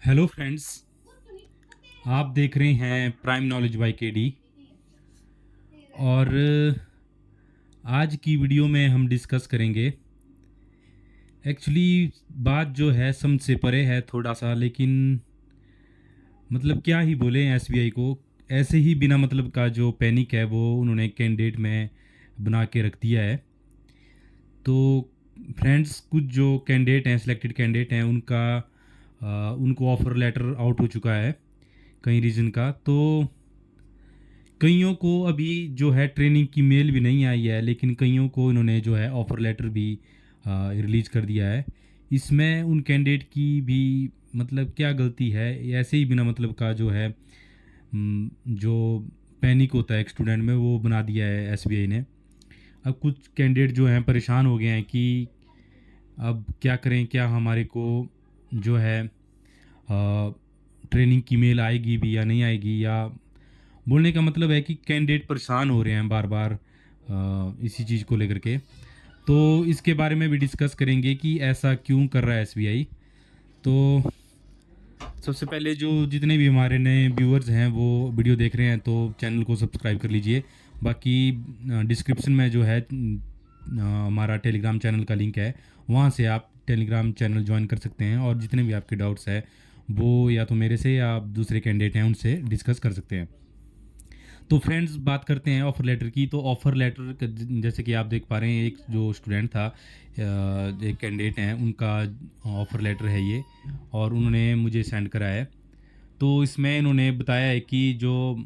Hello friends. आप देख रहे हैं प्राइम नॉलेज बाय केडी। और आज की वीडियो में हम डिस्कस करेंगे। एक्चुअली बात जो है समझ से परे है थोड़ा सा, लेकिन मतलब क्या ही बोलें एसबीआई को। ऐसे ही बिना मतलब का जो पैनिक है वो उन्होंने कैंडिडेट में बना के रख दिया है। तो फ्रेंड्स, कुछ जो कैंडिडेट हैं, सिलेक्टेड कैंडिडेट हैं, उनको ऑफ़र लेटर आउट हो चुका है कई रीज़न का। तो कईयों को अभी जो है ट्रेनिंग की मेल भी नहीं आई है, लेकिन कईयों को इन्होंने जो है ऑफ़र लेटर भी रिलीज़ कर दिया है। इसमें उन कैंडिडेट की भी मतलब क्या गलती है? ये ऐसे ही बिना मतलब का जो है जो पैनिक होता है एक स्टूडेंट में, वो बना दिया है एसबीआई ने। अब कुछ कैंडिडेट जो हैं परेशान हो गए हैं कि अब क्या करें, क्या हमारे को जो है ट्रेनिंग की मेल आएगी भी या नहीं आएगी। या बोलने का मतलब है कि कैंडिडेट परेशान हो रहे हैं बार बार इसी चीज़ को लेकर के। तो इसके बारे में भी डिस्कस करेंगे कि ऐसा क्यों कर रहा है एसबीआई। तो सबसे पहले जो जितने भी हमारे नए व्यूअर्स हैं वो वीडियो देख रहे हैं तो चैनल को सब्सक्राइब कर लीजिए। बाकी डिस्क्रिप्शन में जो है हमारा टेलीग्राम चैनल का लिंक है, वहाँ से आप टेलीग्राम चैनल ज्वाइन कर सकते हैं और जितने भी आपके डाउट्स हैं वो या तो मेरे से या आप दूसरे कैंडिडेट हैं उनसे डिस्कस कर सकते हैं। तो फ्रेंड्स, बात करते हैं ऑफ़र लेटर की। तो ऑफ़र लेटर जैसे कि आप देख पा रहे हैं, एक जो स्टूडेंट था, एक कैंडिडेट हैं, उनका ऑफ़र लेटर है ये, और उन्होंने मुझे सेंड करा है। तो इसमें इन्होंने बताया है कि जो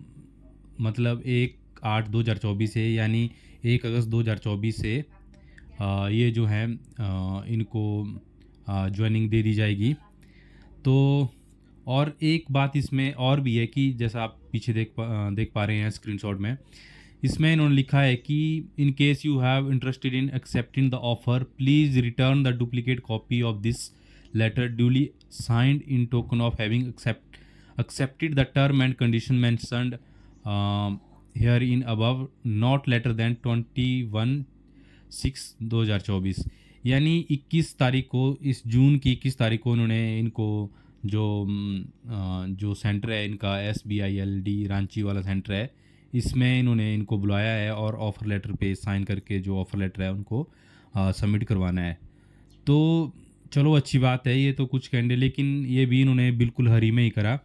मतलब 1/8/2024 से, यानी 1 अगस्त 2024 से ये जो है इनको ज्वाइनिंग दे दी जाएगी। तो और एक बात इसमें और भी है कि जैसा आप पीछे देख पा रहे हैं स्क्रीनशॉट में, इसमें इन्होंने लिखा है कि in case you have interested in accepting the offer, please return the duplicate copy of this letter duly signed in token of having accepted the term and condition mentioned here in above, not later than 21/6/2024। यानी 21 तारीख को, इस जून की 21 तारीख को उन्होंने इनको जो सेंटर है इनका, SBILD रांची वाला सेंटर है, इसमें इन्होंने इनको बुलाया है और ऑफ़र लेटर पे साइन करके जो ऑफ़र लेटर है उनको सबमिट करवाना है। तो चलो, अच्छी बात है ये तो कुछ कैंडे, लेकिन ये भी इन्होंने बिल्कुल हरी में ही करा।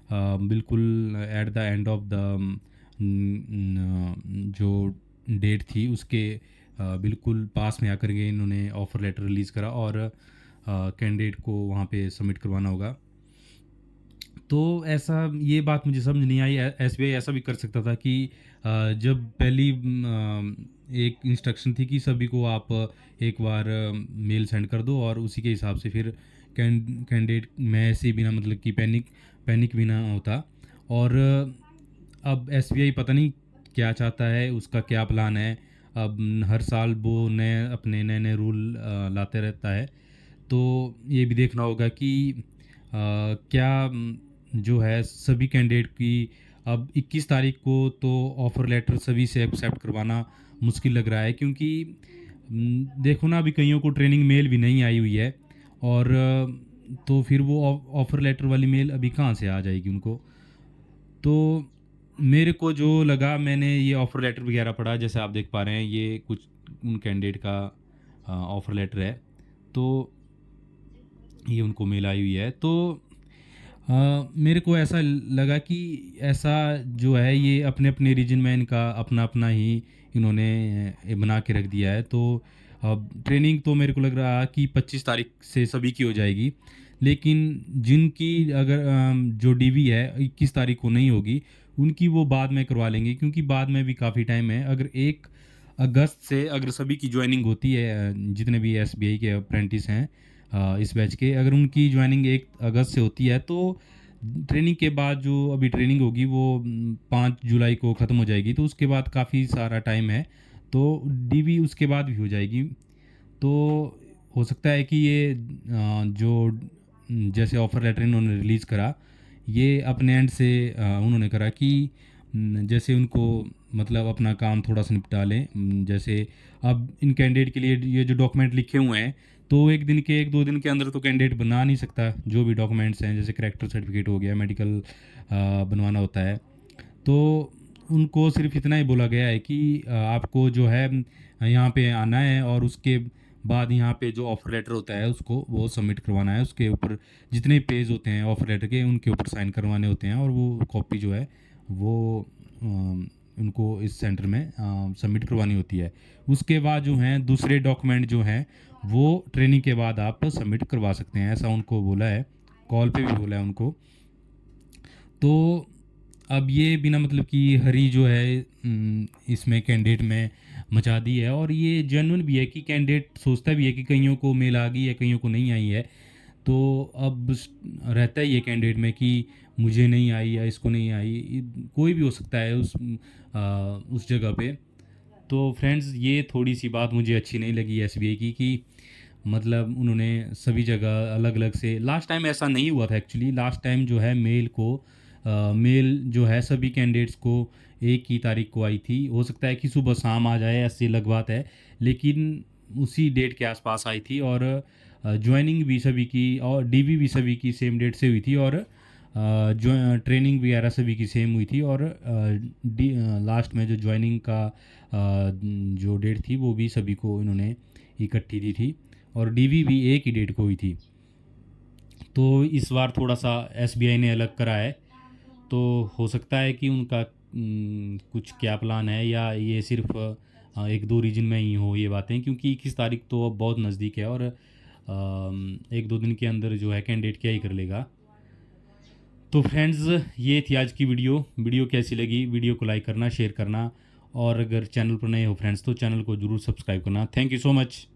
बिल्कुल at the end of the जो डेट थी उसके बिल्कुल पास में आकर के इन्होंने ऑफ़र लेटर रिलीज़ करा और कैंडिडेट को वहाँ पे सबमिट करवाना होगा। तो ऐसा, ये बात मुझे समझ नहीं आई। एसबीआई ऐसा भी कर सकता था कि जब पहली एक इंस्ट्रक्शन थी कि सभी को आप एक बार मेल सेंड कर दो और उसी के हिसाब से फिर कैंडिडेट में ऐसे बिना मतलब कि पैनिक भी ना होता। और अब एसबीआई पता नहीं क्या चाहता है, उसका क्या प्लान है। अब हर साल वो अपने नए नए रूल लाते रहता है। तो ये भी देखना होगा कि क्या जो है सभी कैंडिडेट की अब 21 तारीख को तो ऑफ़र लेटर सभी से एक्सेप्ट करवाना मुश्किल लग रहा है, क्योंकि देखो ना, अभी कईयों को ट्रेनिंग मेल भी नहीं आई हुई है। और तो फिर वो ऑफ़र लेटर वाली मेल अभी कहाँ से आ जाएगी उनको। तो मेरे को जो लगा, मैंने ये ऑफ़र लेटर वगैरह पढ़ा, जैसे आप देख पा रहे हैं ये कुछ उन कैंडिडेट का ऑफ़र लेटर है। तो ये उनको मेल आई हुई है। तो मेरे को ऐसा लगा कि ऐसा जो है ये अपने अपने रीजन में इनका अपना अपना ही इन्होंने बना के रख दिया है। तो अब ट्रेनिंग तो मेरे को लग रहा कि 25 तारीख से सभी की हो जाएगी, लेकिन जिनकी अगर जो डीवी है 21 तारीख को नहीं होगी, उनकी वो बाद में करवा लेंगे, क्योंकि बाद में भी काफ़ी टाइम है। अगर 1 अगस्त से अगर सभी की ज्वाइनिंग होती है, जितने भी एसबीआई के अप्रेंटिस हैं इस बैच के, अगर उनकी ज्वाइनिंग 1 अगस्त से होती है तो ट्रेनिंग के बाद जो अभी ट्रेनिंग होगी वो 5 जुलाई को ख़त्म हो जाएगी। तो उसके बाद काफ़ी सारा टाइम है, तो डीवी उसके बाद भी हो जाएगी। तो हो सकता है कि ये जो जैसे ऑफ़र लेटर इन्होंने रिलीज़ करा, ये अपने एंड से उन्होंने करा कि जैसे उनको मतलब अपना काम थोड़ा सा निपटा लें। जैसे अब इन कैंडिडेट के लिए ये जो डॉक्यूमेंट लिखे हुए हैं, तो 1 2 दिन के अंदर तो कैंडिडेट बना नहीं सकता, जो भी डॉक्यूमेंट्स हैं जैसे करैक्टर सर्टिफिकेट हो गया, मेडिकल बनवाना होता है। तो उनको सिर्फ़ इतना ही बोला गया है कि आपको जो है यहाँ पे आना है और उसके बाद यहाँ पे जो ऑफ़र लेटर होता है उसको वो सबमिट करवाना है। उसके ऊपर जितने पेज होते हैं ऑफ़र लेटर के, उनके ऊपर साइन करवाने होते हैं और वो कॉपी जो है वो उनको इस सेंटर में सबमिट करवानी होती है। उसके बाद जो हैं दूसरे डॉक्यूमेंट जो हैं वो ट्रेनिंग के बाद आप सबमिट करवा सकते हैं, ऐसा उनको बोला है, कॉल पे भी बोला है उनको। तो अब ये बिना मतलब कि हरी जो है इसमें कैंडिडेट में मचा दी है, और ये जेन्युइन भी है कि कैंडिडेट सोचता भी है कि कईयों को मेल आ गई है, कईयों को नहीं आई है। तो अब रहता ही है कैंडिडेट में कि मुझे नहीं आई या इसको नहीं आई, कोई भी हो सकता है उस जगह पे। तो फ्रेंड्स, ये थोड़ी सी बात मुझे अच्छी नहीं लगी एसबीआई की, कि मतलब उन्होंने सभी जगह अलग अलग से, लास्ट टाइम ऐसा नहीं हुआ था एक्चुअली। लास्ट टाइम जो है मेल जो है सभी कैंडिडेट्स को एक ही तारीख को आई थी। हो सकता है कि सुबह शाम आ जाए, ऐसी अलग बात है, लेकिन उसी डेट के आसपास आई थी। और ज्वाइनिंग भी सभी की और डीवी भी सभी की सेम डेट से हुई थी, और जो ट्रेनिंग वगैरह सभी की सेम हुई थी। और लास्ट में जो ज्वाइनिंग का जो डेट थी वो भी सभी को इन्होंने इकट्ठी दी थी, और डीवी भी एक ही डेट को हुई थी। तो इस बार थोड़ा सा एसबीआई ने अलग करा है। तो हो सकता है कि उनका कुछ क्या प्लान है, या ये सिर्फ 1 2 रीजन में ही हो ये बातें, क्योंकि 21 तारीख तो अब बहुत नज़दीक है, और 1 2 दिन के अंदर जो है कैंडिडेट क्या ही कर लेगा। तो फ्रेंड्स, ये थी आज की वीडियो कैसी लगी, वीडियो को लाइक करना, शेयर करना, और अगर चैनल पर नए हो फ्रेंड्स तो चैनल को ज़रूर सब्सक्राइब करना। Thank you so much.